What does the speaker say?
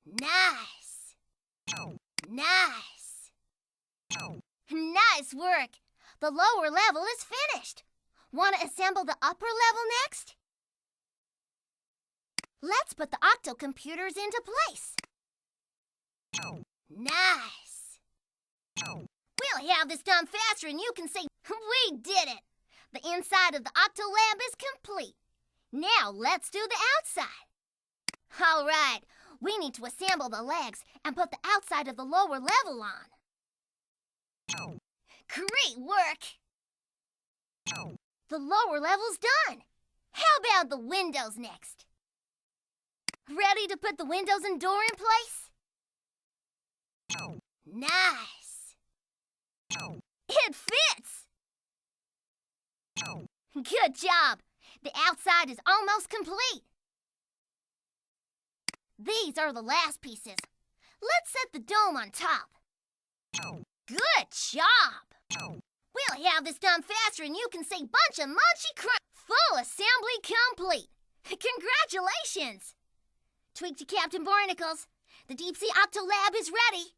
Nice. Nice. Nice work. The lower level is finished. Want to assemble the upper level next? Let's put the Octo computers into place. Nice. We'll have this done faster and you can say, we did it. The inside of the Octo lab is complete. Now let's do the outside. All right, we need to assemble the legs and put the outside of the lower level on. Great work. The lower level's done. How about the windows next? Ready to put the windows and door in place? Nice. It fits. Good job. The outside is almost complete. These are the last pieces. Let's set the dome on top. Good job. We'll have this done faster and you can say bunch of munchy crunch. Full assembly complete. Congratulations. Tweak to Captain Barnacles. The Deep Sea Octo Lab is ready.